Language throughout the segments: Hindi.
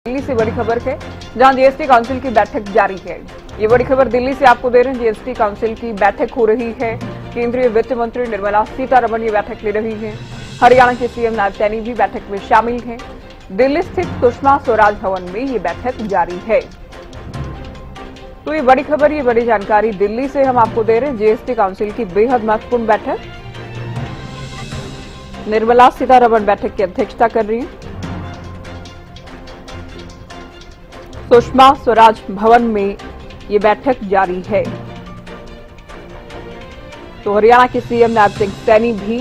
दिल्ली से बड़ी खबर है, जहां जीएसटी काउंसिल की बैठक जारी है। ये बड़ी खबर दिल्ली से आपको दे रहे हैं। जीएसटी काउंसिल की बैठक हो रही है। केंद्रीय वित्त मंत्री निर्मला सीतारमण ये बैठक ले रही हैं। हरियाणा के सीएम नायब सैनी भी बैठक में शामिल हैं। दिल्ली स्थित सुषमा स्वराज भवन में ये बैठक जारी है। तो ये बड़ी खबर, ये बड़ी जानकारी दिल्ली से हम आपको दे रहे हैं। जीएसटी काउंसिल की बेहद महत्वपूर्ण बैठक, निर्मला सीतारमण बैठक की अध्यक्षता कर रही हैं। सुषमा स्वराज भवन में ये बैठक जारी है। तो हरियाणा के सीएम नायब सिंह सैनी भी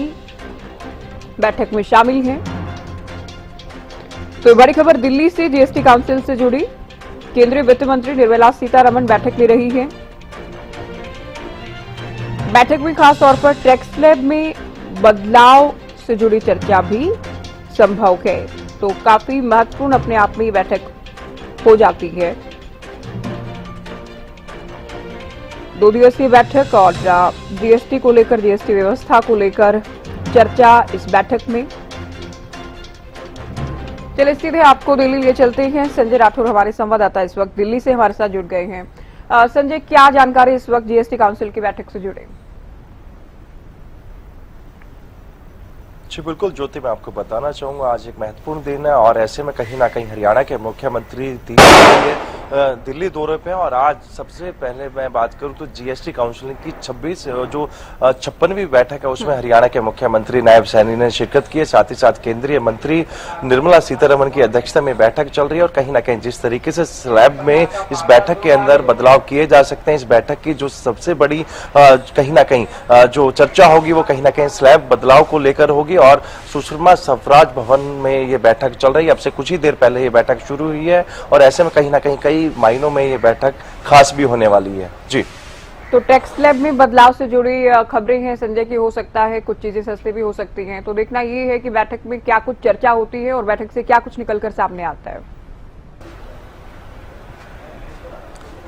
बैठक में शामिल हैं। तो बड़ी खबर दिल्ली से जीएसटी काउंसिल से जुड़ी, केंद्रीय वित्त मंत्री निर्मला सीतारमण बैठक ले रही हैं। बैठक में खास तौर पर टैक्स स्लैब में बदलाव से जुड़ी चर्चा भी संभव है। तो काफी महत्वपूर्ण अपने आप में ये बैठक हो जाती है। 2 दिवसीय बैठक और जीएसटी को लेकर, जीएसटी व्यवस्था को लेकर चर्चा इस बैठक में। चलिए सीधे आपको दिल्ली ले चलते हैं। संजय राठौर हमारे संवाददाता इस वक्त दिल्ली से हमारे साथ जुड़ गए हैं। संजय, क्या जानकारी इस वक्त जीएसटी काउंसिल की बैठक से जुड़े? जी बिल्कुल ज्योति, मैं आपको बताना चाहूंगा आज एक महत्वपूर्ण दिन है और ऐसे में कहीं ना कहीं हरियाणा के मुख्यमंत्री दिल्ली दौरे पे हैं। और आज सबसे पहले मैं बात करूं तो जीएसटी काउंसिल की 56वीं बैठक है, उसमें हरियाणा के मुख्यमंत्री नायब सैनी ने शिरकत की है। साथ ही साथ केंद्रीय मंत्री निर्मला सीतारमण की अध्यक्षता में बैठक चल रही है। और कहीं ना कहीं जिस तरीके से स्लैब में इस बैठक के अंदर बदलाव किए जा सकते हैं, इस बैठक की जो सबसे बड़ी कहीं ना कहीं जो चर्चा होगी वो कहीं ना कहीं स्लैब बदलाव को लेकर होगी। और सुषमा स्वराज भवन में ये बैठक चल रही है। अब से कुछ ही देर पहले ये बैठक शुरू हुई है और ऐसे में कहीं ना कहीं कई मायनों में ये बैठक खास भी होने वाली है। जी, तो टैक्स स्लैब में बदलाव से जुड़ी खबरें हैं संजय की, हो सकता है कुछ चीजें सस्ती भी हो सकती हैं। तो देखना ये है कि बैठक में क्या कुछ चर्चा होती है और बैठक से क्या कुछ निकलकर सामने आता है।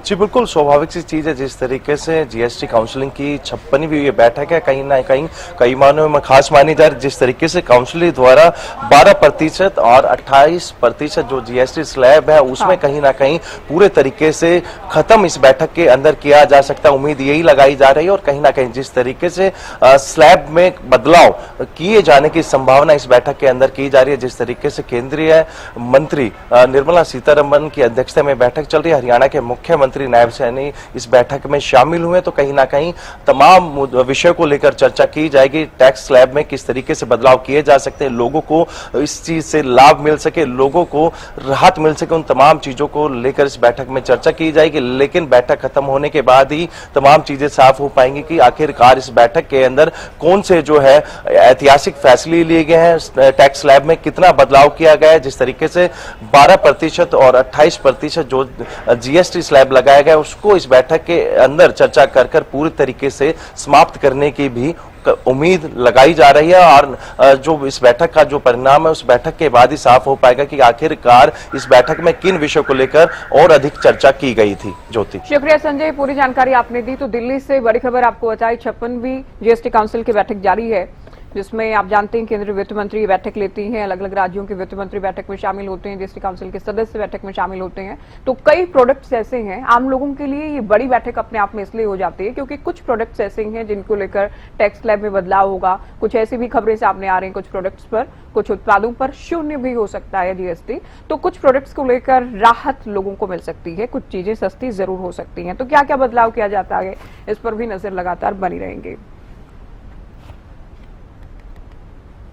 जी बिल्कुल स्वाभाविक सी चीज है। जिस तरीके से जीएसटी काउंसिलिंग की 56वीं ये बैठक है, कहीं ना कहीं कई मायनों में खास मानी जा रही है। जिस तरीके से काउंसिल द्वारा 12% और 28% जो जीएसटी स्लैब है उसमें कहीं ना कहीं पूरे तरीके से खत्म इस बैठक के अंदर किया जा सकता है, उम्मीद यही लगाई जा रही है। और कहीं ना कहीं जिस तरीके से स्लैब में बदलाव किए जाने की संभावना इस बैठक के अंदर की जा रही है, जिस तरीके से केंद्रीय मंत्री निर्मला सीतारमण की अध्यक्षता में बैठक चल रही है, हरियाणा के मुख्यमंत्री नायब सैनी इस बैठक में शामिल हुए। तो कहीं ना कहीं तमाम विषयों को लेकर चर्चा की जाएगी। टैक्स स्लैब में किस तरीके से बदलाव किए जा सकते हैं, लोगों को इस चीज से लाभ मिल सके, लोगों को राहत मिल सके, उन तमाम चीजों को लेकर इस बैठक में चर्चा की जाएगी। लेकिन बैठक खत्म होने के बाद ही तमाम चीजें साफ हो पाएंगी कि आखिरकार इस बैठक के अंदर कौन से जो है ऐतिहासिक फैसले लिए गए हैं, टैक्स स्लैब में कितना बदलाव किया गया है। जिस तरीके से 12% और 28% जो जीएसटी स्लैब लगाया गया उसको इस बैठक के अंदर चर्चा कर पूरी तरीके से समाप्त करने की भी उम्मीद लगाई जा रही है। और जो इस बैठक का जो परिणाम है उस बैठक के बाद ही साफ हो पाएगा कि आखिरकार इस बैठक में किन विषयों को लेकर और अधिक चर्चा की गई थी। ज्योति, शुक्रिया संजय, पूरी जानकारी आपने दी। तो दिल्ली से बड़ी खबर आपको बताई, 56वीं जीएसटी काउंसिल की बैठक जारी है, जिसमें आप जानते हैं केंद्रीय वित्त मंत्री बैठक लेती हैं, अलग अलग राज्यों के वित्त मंत्री बैठक में शामिल होते हैं, जीएसटी काउंसिल के सदस्य बैठक में शामिल होते हैं। तो कई प्रोडक्ट्स ऐसे हैं, आम लोगों के लिए ये बड़ी बैठक अपने आप में इसलिए हो जाती है क्योंकि कुछ प्रोडक्ट्स ऐसे हैं जिनको लेकर टैक्स स्लैब में बदलाव होगा। कुछ ऐसी भी खबरें सामने आ रही हैं, कुछ प्रोडक्ट्स पर, कुछ उत्पादों पर 0 भी हो सकता है जीएसटी। तो कुछ प्रोडक्ट्स को लेकर राहत लोगों को मिल सकती है, कुछ चीजें सस्ती जरूर हो सकती हैं। तो क्या क्या बदलाव किया जाता है, इस पर भी नजर लगातार बनी रहेंगे।